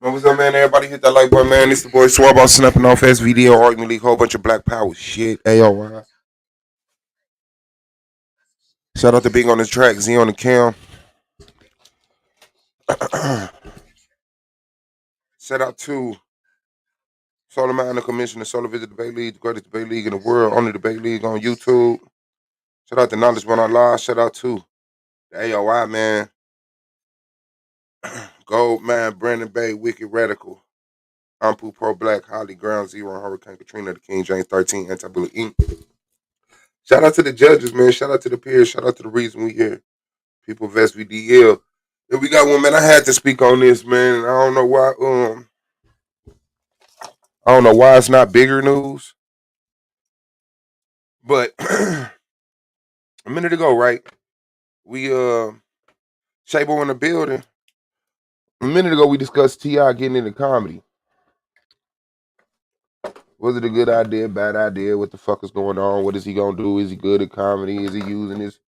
What's up, man? Everybody hit that like button, man. This the boy Swab on snapping off SVDO, Argument League, whole bunch of Black Power shit. AOY. Shout out to Big on this track, Z on the cam. Shout out to Solar Mountain, the Commissioner, Solar Visit Debate League, the greatest debate league in the world, only debate league on YouTube. Shout out to Knowledge One on Live. Shout out to the AOI, man. Gold, man. Brandon Bay, Wicked Radical. Ampu Pro Black, Holly Ground Zero, Hurricane Katrina, the King James 13, Anti-Bully Inc. Shout out to the judges, man. Shout out to the peers. Shout out to the reason we here. People of SVDL. If we got one, man, I had to speak on this, man. I don't know why. I don't know why it's not bigger news. But a minute ago, right? We Shabo in the building. A minute ago, we discussed T.I. getting into comedy. Was it a good idea, bad idea? What the fuck is going on? What is he gonna do? Is he good at comedy? Is he using his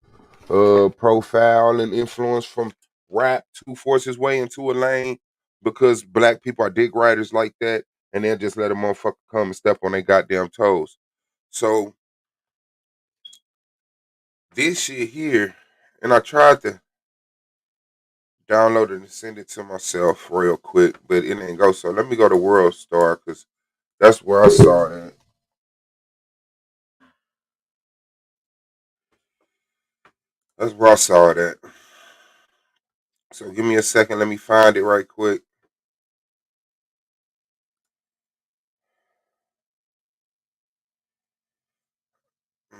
profile and influence from rap to force his way into a lane because black people are dick riders like that, and they'll just let a motherfucker come and step on their goddamn toes? So this shit here, and I tried to download it and send it to myself real quick, but it didn't go. So let me go to World Star because that's where I saw it. That's where I saw it at. So give me a second. Let me find it right quick.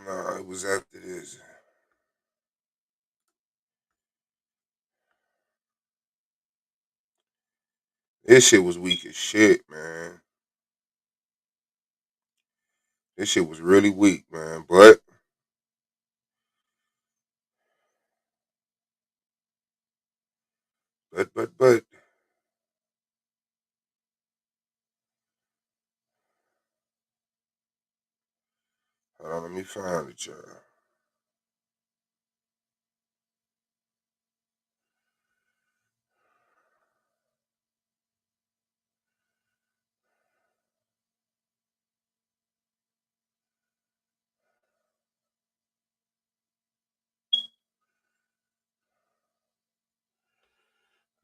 No, it was after this. This shit was weak as shit, man. This shit was really weak, man. But hold on, let me find it, y'all.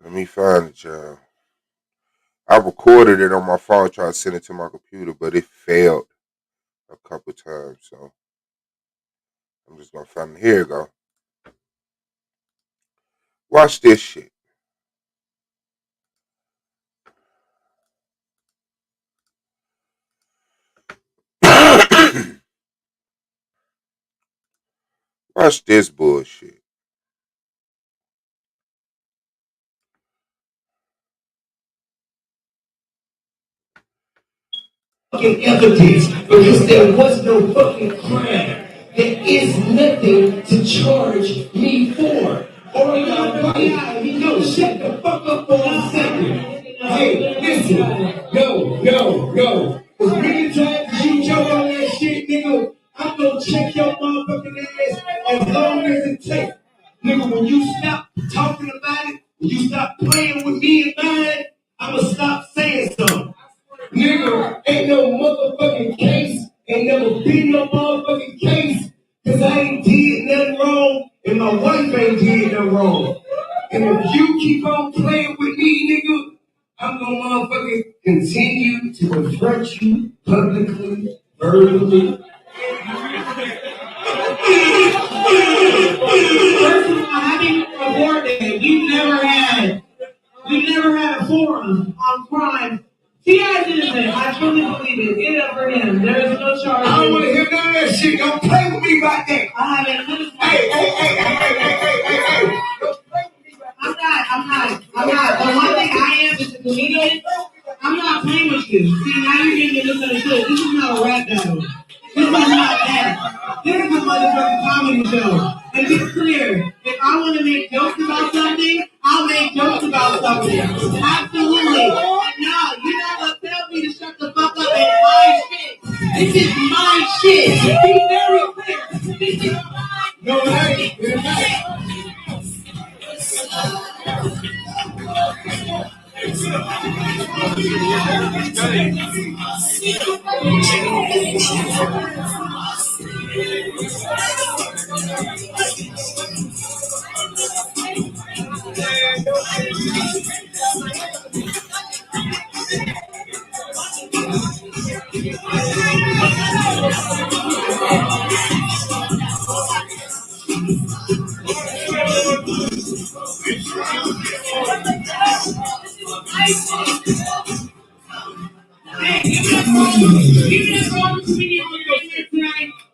Let me find it, y'all. I recorded it on my phone, tried to send it to my computer, but it failed a couple times. So I'm just gonna find it. Here you go. Watch this shit. Watch this bullshit. Fucking evidence because there was no fucking crime. There is nothing to charge me for. Or no, shut the fuck up for a second. Hey, listen, no. Cause many times you joke on that shit, nigga, I'm gonna check your motherfucking ass as long as it takes. Nigga, when you stop talking about it, when you stop playing with me and mine, I'ma stop saying something. Nigga, ain't no motherfucking case. Ain't never been no motherfucking case. Cause I ain't did nothing wrong and my wife ain't did nothing wrong. And if you keep on playing with me, nigga, I'm gonna motherfucking continue to confront you publicly, verbally. First of all, happy Award Day. We've never had a forum on crime. T.I.'s innocent. I truly believe it. Get it up for him. There is no charge. I don't want to hear none of that shit. Don't play with me about that. I haven't listened. Hey. Don't play with me about that. I'm not. The one thing I am is a comedian. I'm not playing with you. See, now you're getting misunderstood. This is not a rap battle. This is not that. This is a motherfucking comedy show. And be clear, if I want to make jokes about something, I'll make jokes about something. Absolutely. And no, you never tell me to shut the fuck up and my shit. This is my shit. Be very clear. This is my shit. No,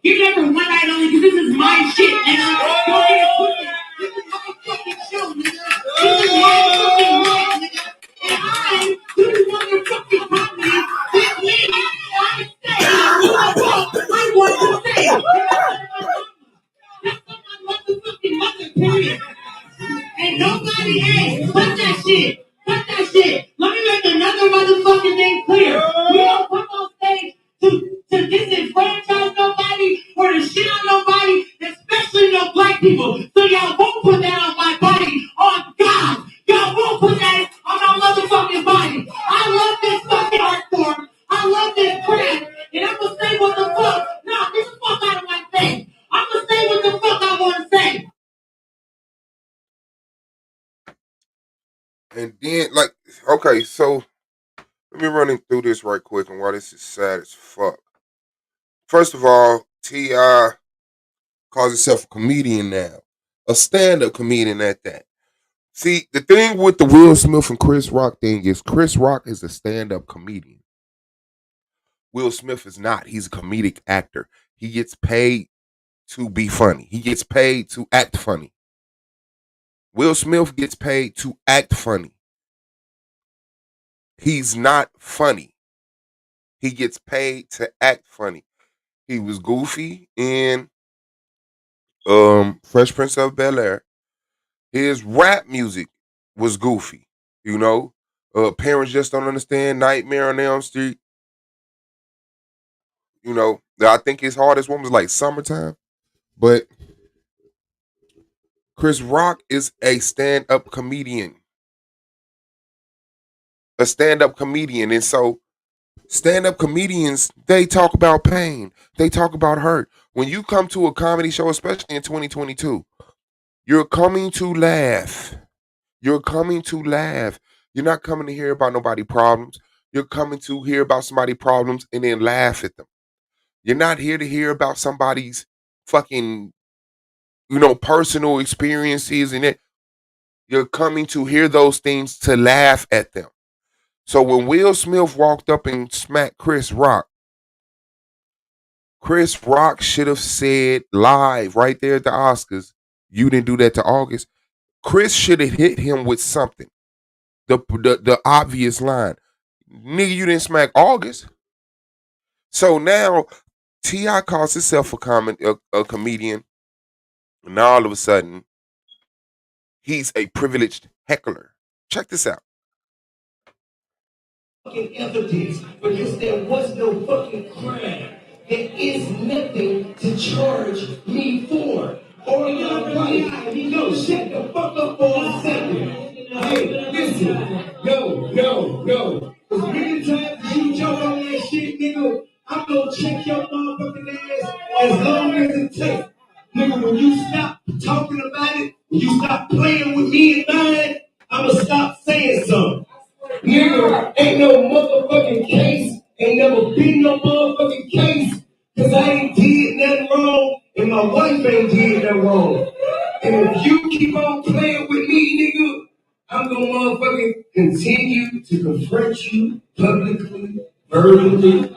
Give it up for one night only, because this is my shit, nigga. Don't get it twisted. This is my fucking show, nigga. This is my fucking life, nigga. And I do this motherfucking comedy. This means I say what I want to say. That's what my motherfucking mother, period. And nobody, hey, cut that shit. Cut that shit. Let me make another motherfucking thing clear. We don't come on stage to disenfranchise nobody or to shit on nobody, especially no black people. So y'all won't put that on my body. On God. Y'all won't put that on my motherfucking body. I love this fucking art form. I love this craft. And I'm gonna say what the fuck. No, get the fuck out of my face. I'm gonna say what the fuck I wanna say. And then, like, okay, so let me run through this right quick and why this is sad as fuck. First of all, T.I. calls himself a comedian now, a stand-up comedian at that. See, the thing with the Will Smith and Chris Rock thing is Chris Rock is a stand-up comedian. Will Smith is not. He's a comedic actor. He gets paid to be funny. He gets paid to act funny. Will Smith gets paid to act funny. He's not funny. He gets paid to act funny. He was goofy in Fresh Prince of Bel-Air. His rap music was goofy, you know. Parents Just Don't Understand, Nightmare on Elm Street. You know, I think his hardest one was like Summertime. But Chris Rock is a stand-up comedian. A stand-up comedian. And so stand-up comedians, they talk about pain. They talk about hurt. When you come to a comedy show, especially in 2022, you're coming to laugh. You're coming to laugh. You're not coming to hear about nobody's problems. You're coming to hear about somebody's problems and then laugh at them. You're not here to hear about somebody's fucking, personal experiences and it. You're coming to hear those things to laugh at them. So when Will Smith walked up and smacked Chris Rock should have said live right there at the Oscars, "You didn't do that to August." Chris should have hit him with something. The obvious line, "Nigga, you didn't smack August." So now T.I. calls himself a comedian, and now all of a sudden he's a privileged heckler. Check this out. Evidence, because there was no fucking crime. There is nothing to charge me for. Or your right. No, shut the fuck up for a second. Hey, listen. No. As many times as you jump on that shit, nigga, I'm gonna check your motherfucking ass as long as it takes. Nigga, when you stop talking about it, when you stop playing with me and mine, I'ma stop saying something. Nigga, ain't no motherfucking case. Ain't never been no motherfucking case. Cause I ain't did nothing wrong and my wife ain't did nothing wrong. And if you keep on playing with me, nigga, I'm gonna motherfucking continue to confront you publicly, verbally.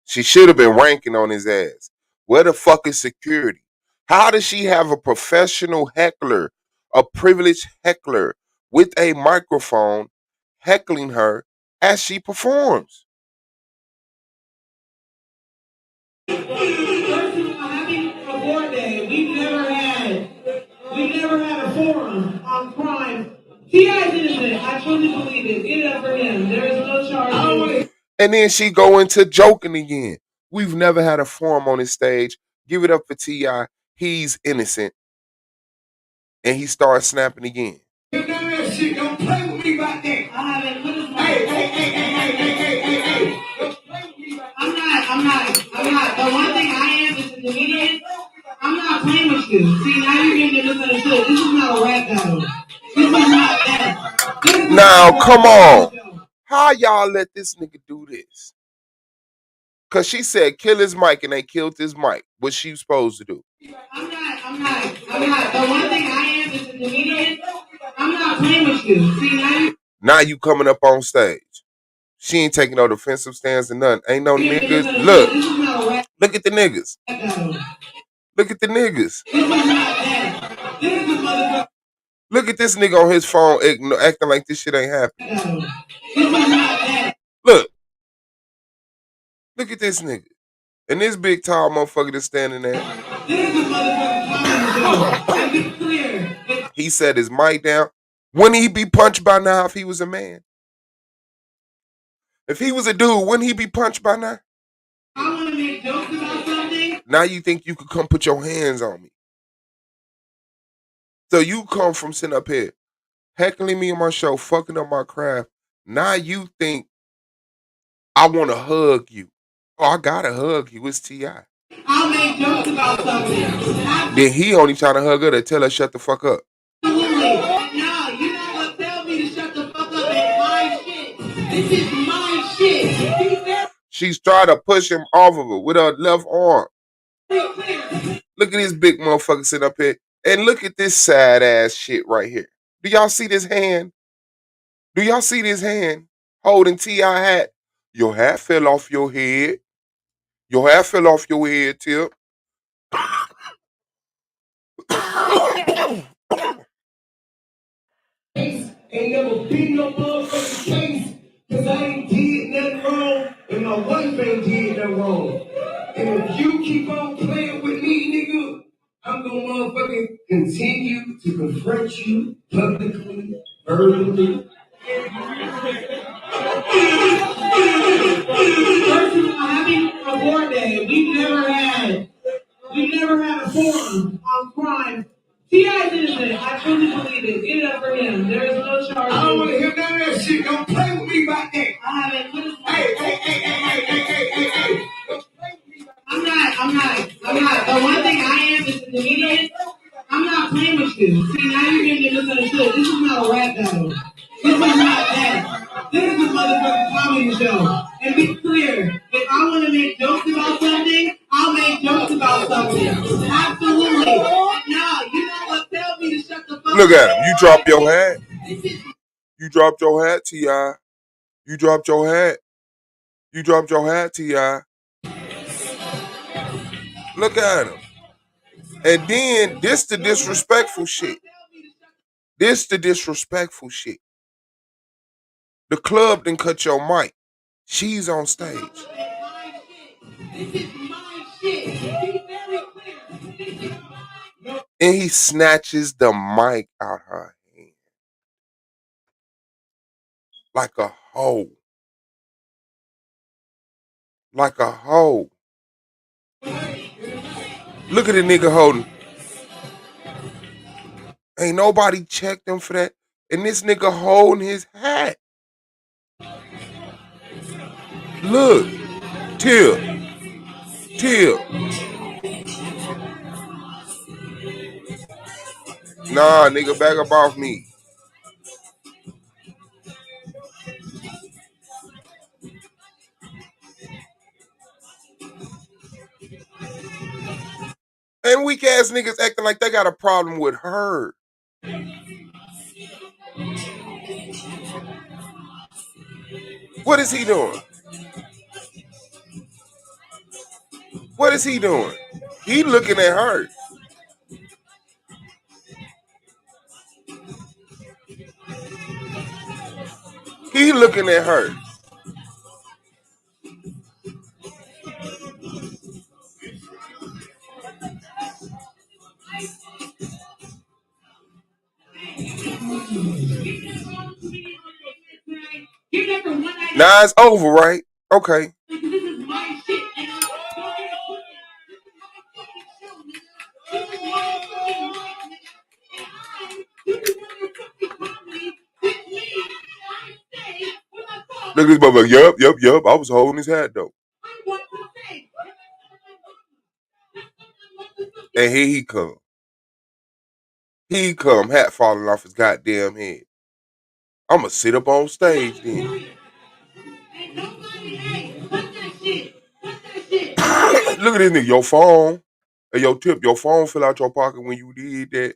She should have been ranking on his ass. Where the fuck is security? How does she have a professional heckler, a privileged heckler with a microphone heckling her as she performs? First of all, having a board day, we never had a forum on crime. T.I.'s innocent. I truly believe it. Get it up for him. There is no charge. And then she go into joking again. We've never had a forum on his stage. Give it up for T.I. He's innocent. And he starts snapping again. Don't play with me about that. I haven't put his hey. not. The one thing I am is a comedian. I'm not playing with you. See, now you're getting misunderstood. This is not a rap battle. This is not that. Now, come on. How y'all let this nigga do this? Cause she said kill his mic and they killed his mic. What she supposed to do? I'm not. The one thing I am is a comedian. I'm not playing with you. See, now you coming up on stage. She ain't taking no defensive stance or nothing. Ain't no niggas. Look at the niggas. Look at the niggas. Look at this nigga on his phone acting like this shit ain't happening. Look. Look at this nigga. And this big tall motherfucker that's standing there. He set his mic down. Wouldn't he be punched by now if he was a man? If he was a dude, wouldn't he be punched by now? I want to make jokes about something. Now you think you could come put your hands on me. So you come from sitting up here, heckling me on my show, fucking up my craft. Now you think I want to hug you. Oh, I gotta hug you. It's T.I. I'll make jokes about something. Then he only trying to hug her to tell her shut the fuck up. Absolutely. No, you know what? Tell me to shut the fuck up. It's my shit. This is my shit. She's trying to push him off of her with her left arm. Look at this big motherfucker sitting up here. And look at this sad ass shit right here. Do y'all see this hand? Do y'all see this hand holding T.I. hat? Your hat fell off your head. Your hat fell off your head, Tip. Ain't never been no motherfucking case, cause I ain't did nothing wrong, and my wife ain't did nothing wrong. And if you keep on playing with me, nigga, I'm gonna motherfucking continue to confront you publicly, verbally. First of all, happy award day. We've never had a forum on crime. T.I.'s innocent. I truly believe it. Get it up for him. There is no charge. I don't want to hear none of that shit. Don't play with me about that. I haven't put his Hey. I'm not. The one thing I am is a comedian. I'm not playing with you. See, now you're getting misunderstood. This is not a rap battle. This is not that. This is a motherfucking comedy show. And be clear, if I want to make jokes about something, I'll make jokes about something. Absolutely. No, you know what? Tell me to shut the fuck up. Look at him. You dropped your hat. You dropped your hat, T.I. You dropped your hat. You dropped your hat, T.I. Look at him. And then this the disrespectful shit. This the disrespectful shit. The club didn't cut your mic. She's on stage. This is my shit. Be very clear. And he snatches the mic out her hand. Like a hoe. Like a hoe. Look at the nigga holding. Ain't nobody checked him for that. And this nigga holding his hat. Look. Till. Nah, nigga, back up off me. And weak ass niggas acting like they got a problem with her. What is he doing? What is he doing? He looking at her. He looking at her. Now it's over, right? Okay. Look at this motherfucker. Yup. I was holding his hat though. And here he come. He come, hat falling off his goddamn head. I'ma sit up on stage then. Look at this nigga, your phone. Hey, yo, Tip, your phone fell out your pocket when you did that.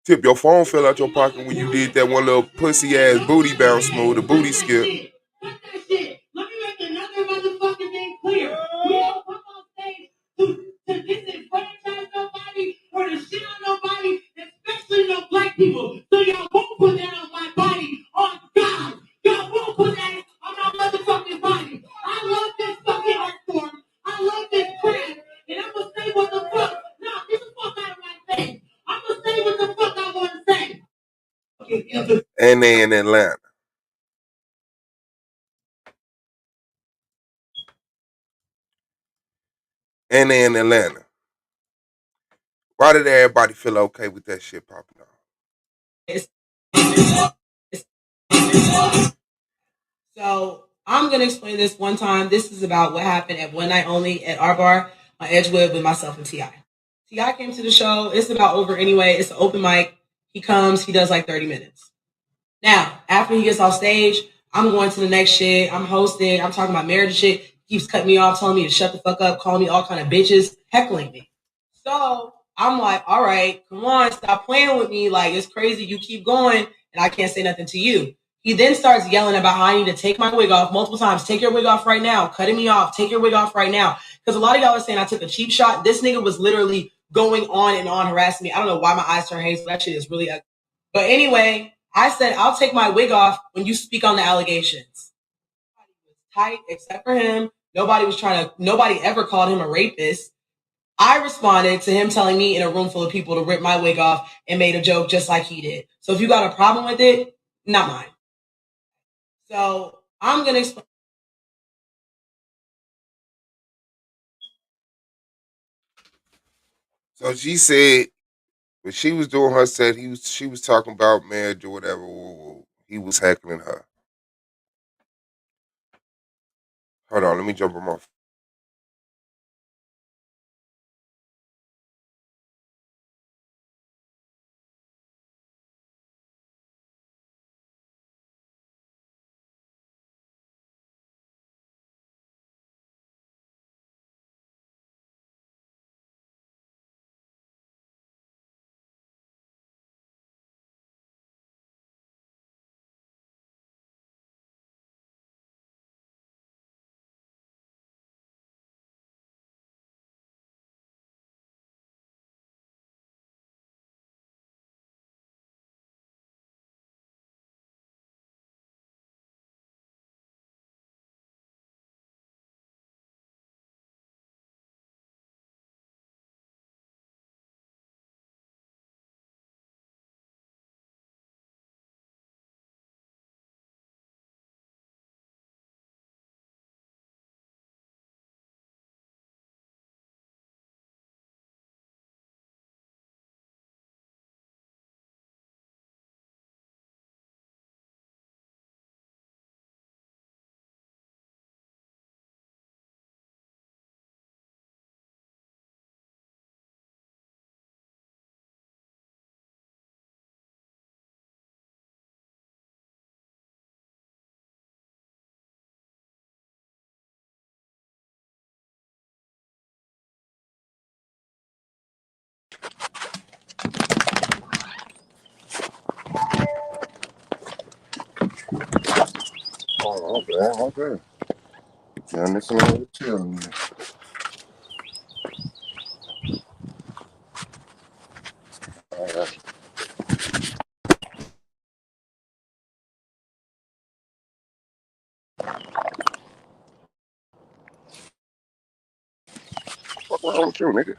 Tip, your phone fell out your pocket when you did that one little pussy ass booty bounce move, the booty skip. Fuck that shit. Let me make another motherfucking thing clear. We don't come on stage to disenfranchise nobody or to shit on nobody, especially no black people. So y'all won't put that on my body. On God. Y'all won't put that on my motherfucking body. I love this fucking art form. I love this craft. And I'm gonna say what the fuck. No, get the fuck out of my face. I'm gonna say what the fuck I want to say. And they in Atlanta. And they in Atlanta. Why did everybody feel okay with that shit popping off? So I'm gonna explain this one time. This is about what happened at One Night Only at our bar on Edgewood with myself and Ti. Ti came to the show. It's about over anyway. It's an open mic. He comes. He does like 30 minutes. Now after he gets off stage, I'm going to the next shit. I'm hosting. I'm talking about marriage and shit. He keeps cutting me off, telling me to shut the fuck up, calling me all kind of bitches, heckling me. So I'm like, all right, come on, stop playing with me. Like, it's crazy. You keep going, and I can't say nothing to you. He then starts yelling about how I need to take my wig off multiple times. Take your wig off right now. Cutting me off. Take your wig off right now. Because a lot of y'all are saying I took a cheap shot. This nigga was literally going on and on harassing me. I don't know why my eyes turn hazel. That shit is really ugly. But anyway, I said, I'll take my wig off when you speak on the allegations. Nobody was tight except for him. Nobody ever called him a rapist. I responded to him telling me in a room full of people to rip my wig off and made a joke just like he did. So if you got a problem with it, not mine. So I'm going to explain. So she said when she was doing her set, she was talking about marriage or whatever. He was heckling her. Hold on, let me jump him off. Oh, okay. Yeah, listen to what you're telling me. All right. What's wrong with you, nigga?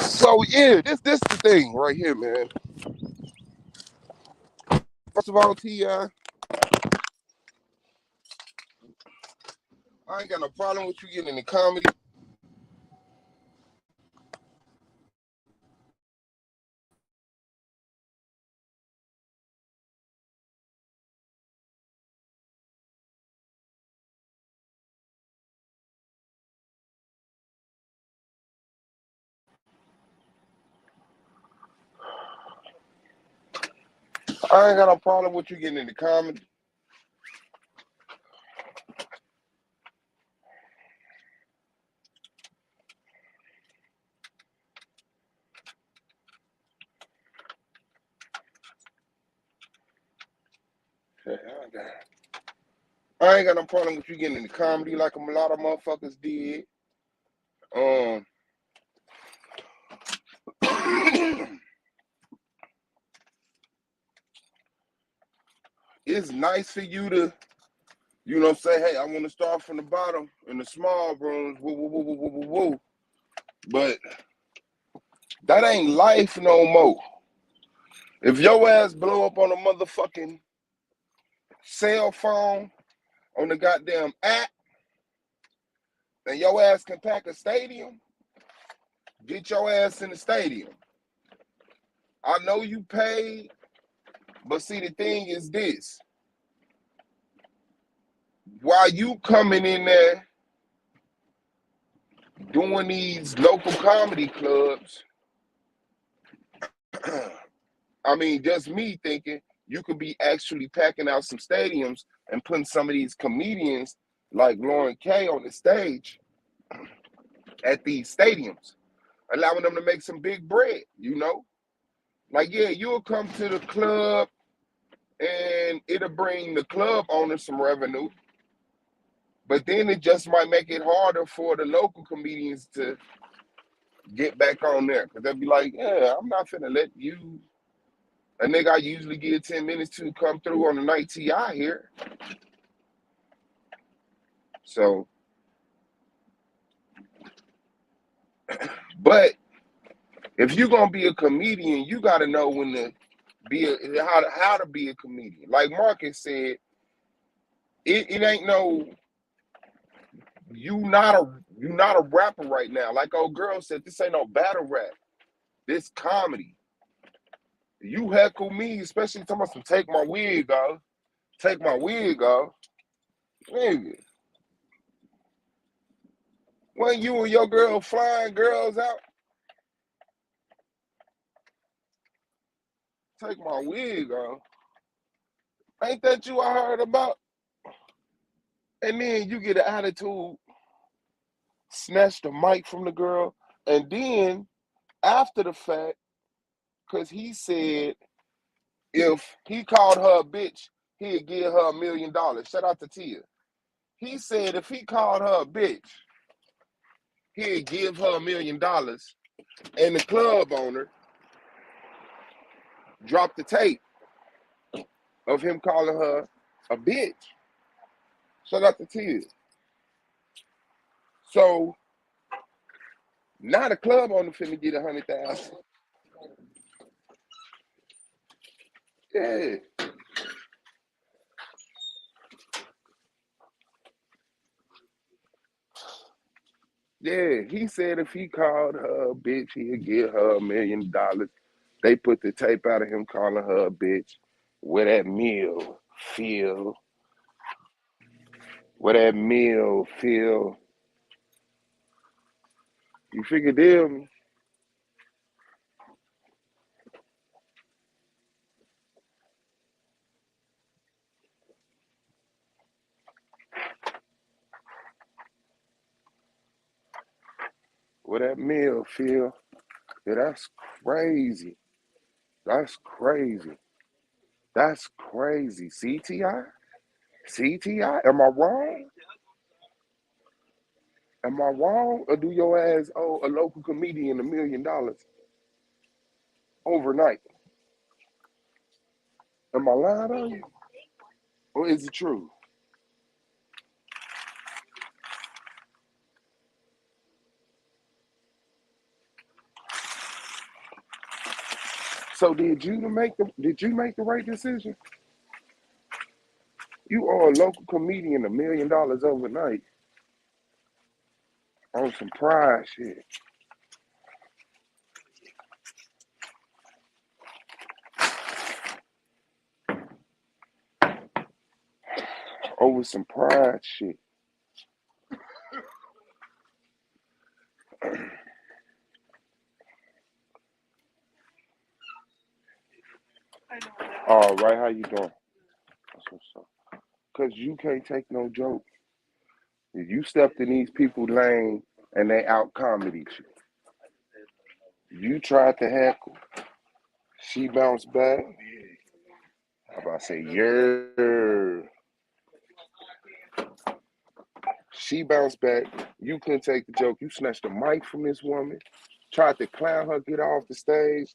So yeah, this the thing right here, man. First of all, T.I., I ain't got no problem with you getting into comedy. I ain't got no problem with you getting into comedy. I ain't got no problem with you getting into comedy like a lot of motherfuckers did. It's nice for you to, you know, say, hey, I want to start from the bottom in the small rooms, woo, woo, woo, woo, woo, woo, woo. But that ain't life no more. If your ass blow up on a motherfucking cell phone on the goddamn app, and your ass can pack a stadium, get your ass in the stadium. I know you paid, but see, the thing is this. While you coming in there doing these local comedy clubs, I mean, just me thinking you could be actually packing out some stadiums and putting some of these comedians like Lauren K on the stage at these stadiums, allowing them to make some big bread, you know? Like, yeah, you'll come to the club and it'll bring the club owner some revenue, but then it just might make it harder for the local comedians to get back on there. Because they'll be like, yeah, I'm not finna let you, a nigga I usually give 10 minutes to, come through on the night TI here. So, but if you're gonna be a comedian, you gotta know when to be how to be a comedian. Like Marcus said, it ain't no, you not a rapper right now. Like old girl said, this ain't no battle rap. This comedy. You heckle me, especially talking about some take my wig off. Take my wig off. Nigga. When you and your girl flying girls out, take my wig off. Ain't that you I heard about? And then you get an attitude, snatch the mic from the girl, and then after the fact, because he said if he called her a bitch, he'd give her $1 million. Shout out to Tia. He said if he called her a bitch, he'd give her $1 million. And the club owner dropped the tape of him calling her a bitch. Shout out to Tia. So now the club owner finna get 100,000. Yeah. Yeah, he said if he called her a bitch, he'd give her $1 million. They put the tape out of him calling her a bitch. Where that meal feel? Where that meal feel? You figure them? Where that meal feel? Yeah, that's crazy. That's crazy. That's crazy. CTI? CTI? Am I wrong? Am I wrong? Or do your ass owe a local comedian $1 million overnight? Am I lying on you? Or is it true? So did you make the right decision? You owe a local comedian $1 million overnight on some pride shit. Over some pride shit. All right, how you doing? That's what's up. Cause you can't take no joke. If you stepped in these people's lane and they out comedied you, you tried to heckle. She bounced back. How about I say, yeah. She bounced back. You couldn't take the joke. You snatched the mic from this woman, tried to clown her, get off the stage,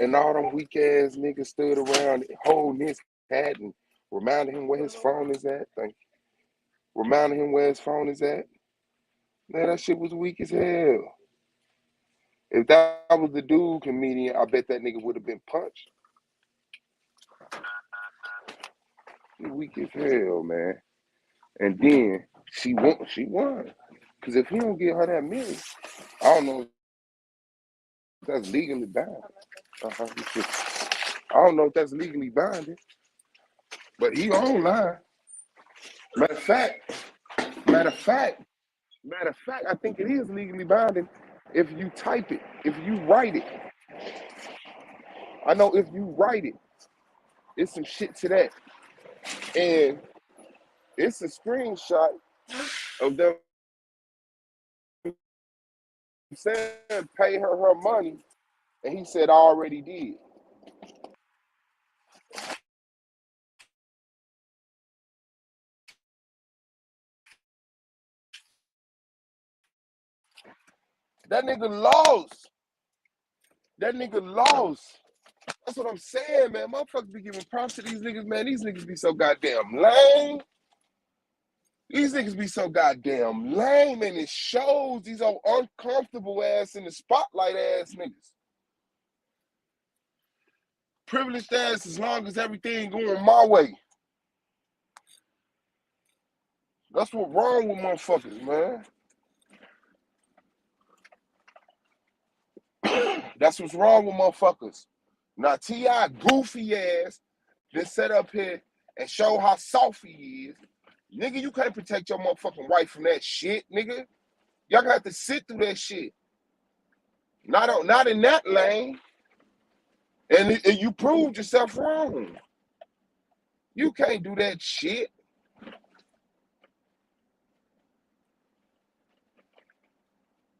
and all them weak ass niggas stood around holding his hat and reminding him where his phone is at. Thank you. Reminding him where his phone is at. Man, that shit was weak as hell. If that was the dude comedian, I bet that nigga would have been punched. He weak as hell, man. And then she won. She won. Cause if he don't get her that million, I don't know if that's legally binding. I don't know if that's legally binding, but he online. Matter of fact, matter of fact, I think it is legally binding if you type it, if you write it. I know if you write it, it's some shit to that. And it's a screenshot of them saying pay her money, and he said I already did. That nigga lost. That nigga lost. That's what I'm saying, man. Motherfuckers be giving props to these niggas, man. These niggas be so goddamn lame. These niggas be so goddamn lame, and it shows these old uncomfortable ass in the spotlight ass niggas. Privileged ass as long as everything going my way. That's what's wrong with motherfuckers, man. That's what's wrong with motherfuckers. Now T.I. goofy ass then set up here and show how soft he is. Nigga, you can't protect your motherfucking wife from that shit, nigga. Y'all gonna have to sit through that shit. Not in that lane. And you proved yourself wrong. You can't do that shit.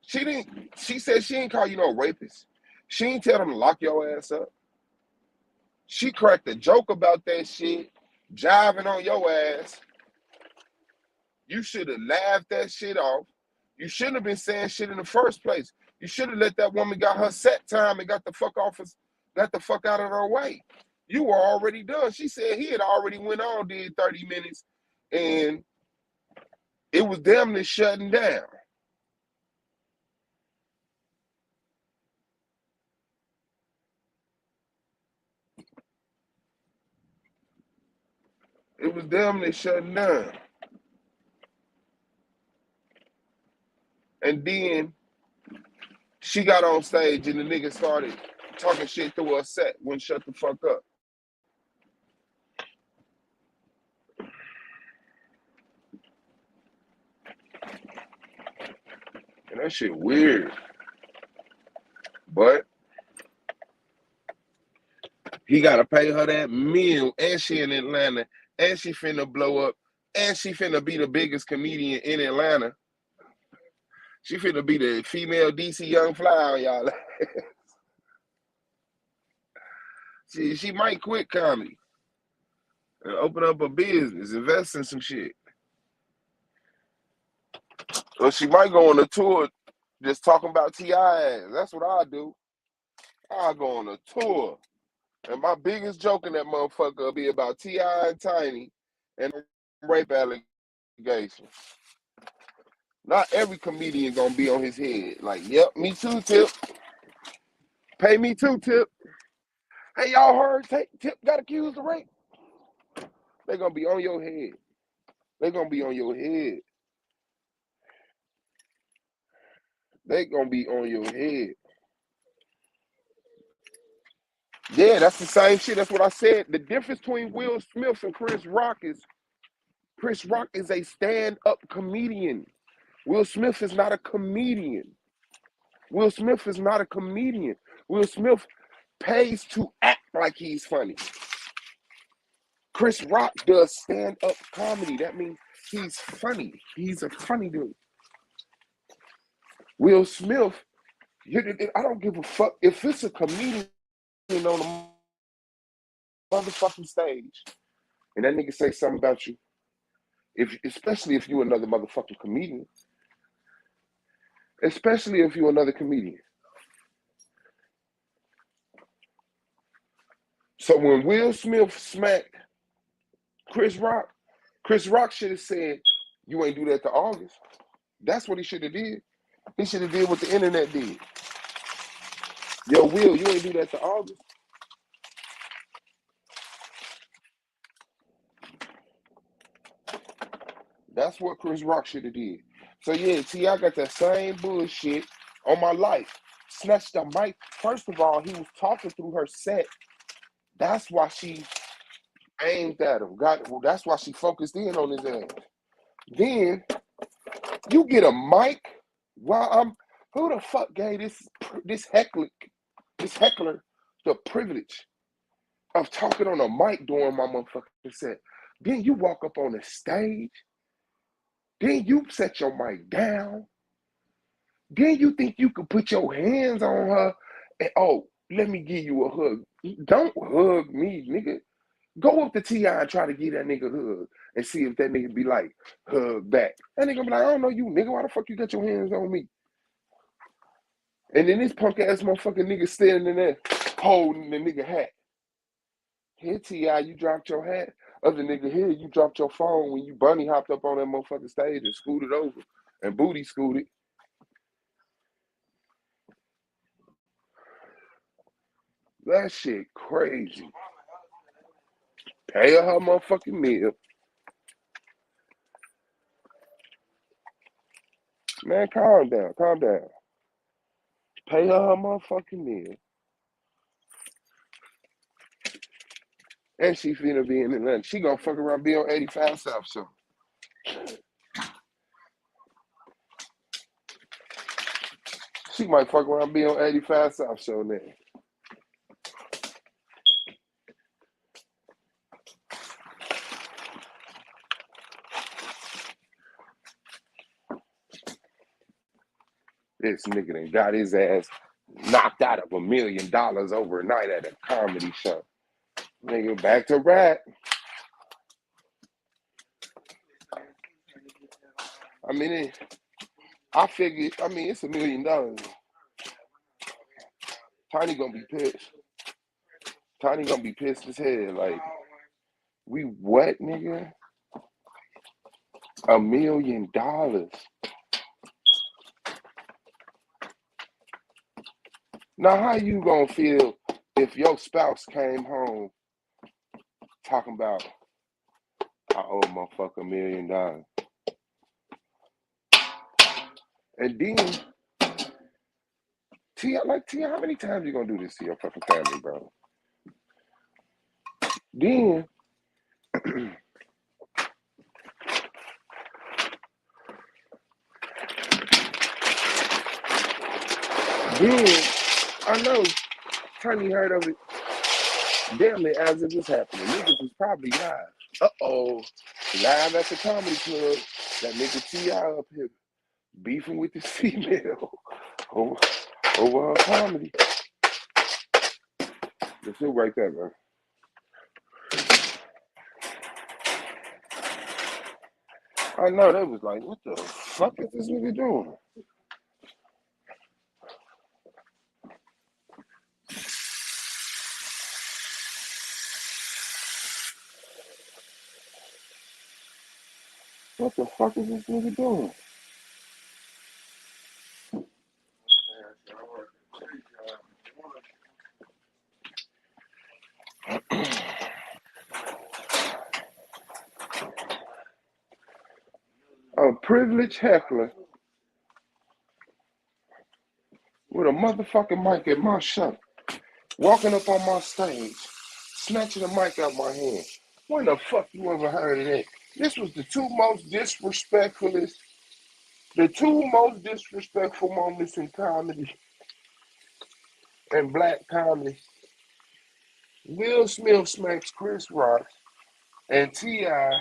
She said she ain't call you no rapist. She ain't tell them to lock your ass up. She cracked a joke about that shit, jiving on your ass. You should have laughed that shit off. You shouldn't have been saying shit in the first place. You should have let that woman got her set time and got the fuck out of her way. You were already done. She said he had already went on, did 30 minutes, and it was damn near shutting down. It was damn near shutting down. And then she got on stage and the nigga started talking shit through her set, wouldn't shut the fuck up. And that shit weird. But he gotta pay her that meal, and she in Atlanta, and she finna blow up, and she finna be the biggest comedian in Atlanta. She finna be the female DC Young Fly on y'all. She might quit comedy and open up a business, invest in some shit. Or she might go on a tour just talking about T.I. That's what I do. I go on a tour. And my biggest joke in that motherfucker will be about T.I. and Tiny and rape allegations. Not every comedian gonna be on his head. Like, yep, me too, Tip. Pay me too, Tip. Hey, y'all heard Tip got accused of rape? They gonna be on your head. They gonna be on your head. They gonna be on your head. Yeah, that's the same shit. That's what I said. The difference between Will Smith and Chris Rock is a stand-up comedian. Will Smith is not a comedian. Will Smith is not a comedian. Will Smith pays to act like he's funny. Chris Rock does stand-up comedy. That means he's funny. He's a funny dude. Will Smith, I don't give a fuck if it's a comedian on the motherfucking stage and that nigga say something about you, especially if you another motherfucking comedian. Especially if you another comedian. So when Will Smith smacked Chris Rock should have said, you ain't do that to August. That's what he should have did. He should have did what the internet did. Yo, Will, you ain't do that to August. That's what Chris Rock should have did. So yeah, T.I. got that same bullshit on my life. Snatched the mic. First of all, he was talking through her set. That's why she aimed at him. That's why she focused in on his ass. Then you get a mic while who the fuck gave this heckler the privilege of talking on a mic during my motherfucking set? Then you walk up on the stage. Then you set your mic down. Then you think you could put your hands on her and, oh, let me give you a hug. Don't hug me, nigga. Go up to T.I. and try to give that nigga a hug and see if that nigga be like, hug back. That nigga be like, I don't know you, nigga. Why the fuck you got your hands on me? And then this punk ass motherfucking nigga standing there holding the nigga hat. Here, T.I., you dropped your hat. Other nigga here, you dropped your phone when you bunny hopped up on that motherfucking stage and scooted over and booty scooted. That shit crazy. Pay her motherfucking meal. Man, calm down. Pay her motherfucking meal. And she finna be in Atlanta. She gonna fuck around be on 85 South Show. She might fuck around be on 85 South Show now. This nigga done got his ass knocked out of $1 million overnight at a comedy show. Nigga, back to rap. I mean, I figured, it's $1 million. Tiny gonna be pissed. Tiny gonna be pissed as hell. Like, we what, nigga? $1 million. Now, how you gonna feel if your spouse came home talking about, I owe motherfucker $1 million? And then, T.I., how many times you gonna do this to your fucking family, bro? Then, I know Tiny heard of it damn it as it was happening. Niggas was probably live. Uh-oh. Live at the comedy club. That nigga T.I. up here beefing with this female over her comedy. That's it right there, bro. I know, they was like, what the fuck is this nigga doing? What the fuck is this nigga doing? A privileged heckler with a motherfucking mic at my show, walking up on my stage, snatching the mic out my hand. When the fuck you ever heard of that? This was the two most disrespectful moments in comedy and black comedy. Will Smith smacks Chris Rock. and T.I.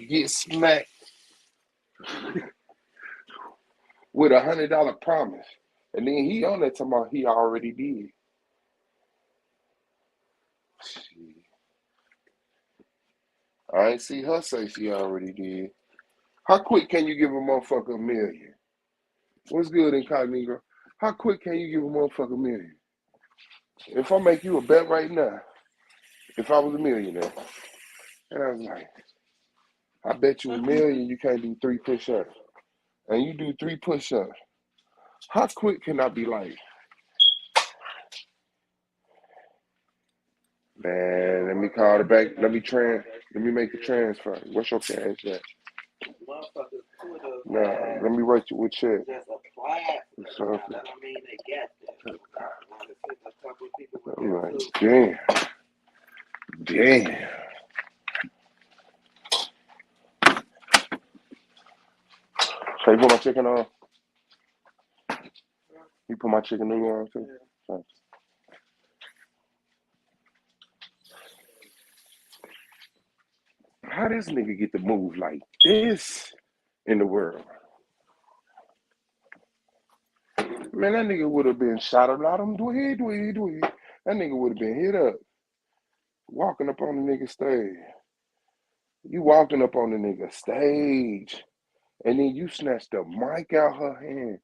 get smacked with $100 promise. And then he on that talking about he already did. Shit. I ain't see her say she already did. How quick can you give a motherfucker $1 million? What's good, incognito? How quick can you give a motherfucker $1 million? If I make you a bet right now, if I was a millionaire, and I was like, I bet you $1 million you can't do 3 push-ups, and you do 3 push-ups, how quick can I be like, man, let me call the bank, let me make a transfer. What's your cash at? Nah, let me write you a check. So, I'm like, damn. So you put my chicken on? You put my chicken noodle on too? Thanks. How this nigga get to move like this in the world? Man, that nigga would have been shot a lot of them. Do it. That nigga would have been hit up. Walking up on the nigga stage. You walking up on the nigga stage. And then you snatch the mic out her hand.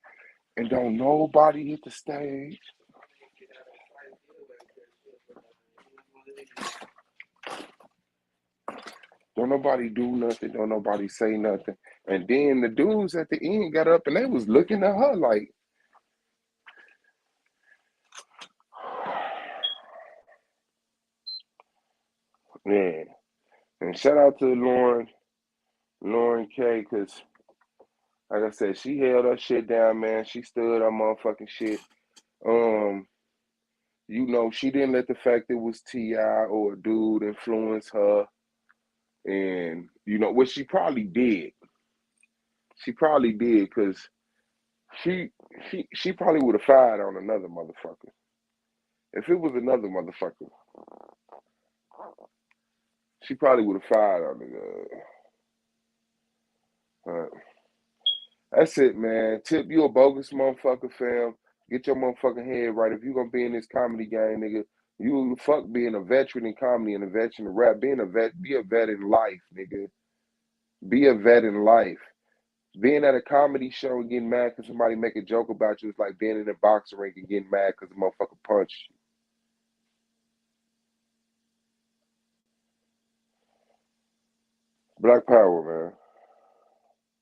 And don't nobody hit the stage. Don't nobody do nothing. Don't nobody say nothing. And then the dudes at the end got up and they was looking at her like, man. And shout out to Lauren K, because, like I said, she held her shit down, man. She stood her motherfucking shit. You know, she didn't let the fact it was T.I. or a dude influence her. And, you know, what she probably did. She probably did, because she probably would have fired on another motherfucker. If it was another motherfucker, she probably would have fired on the that's it, man. Tip, you a bogus motherfucker, fam. Get your motherfucking head right. If you gonna be in this comedy game, nigga, you fuck being a veteran in comedy and a veteran in rap. Be a vet in life, nigga. Be a vet in life. Being at a comedy show and getting mad because somebody make a joke about you is like being in a boxing ring and getting mad because the motherfucker punched you. Black power, man.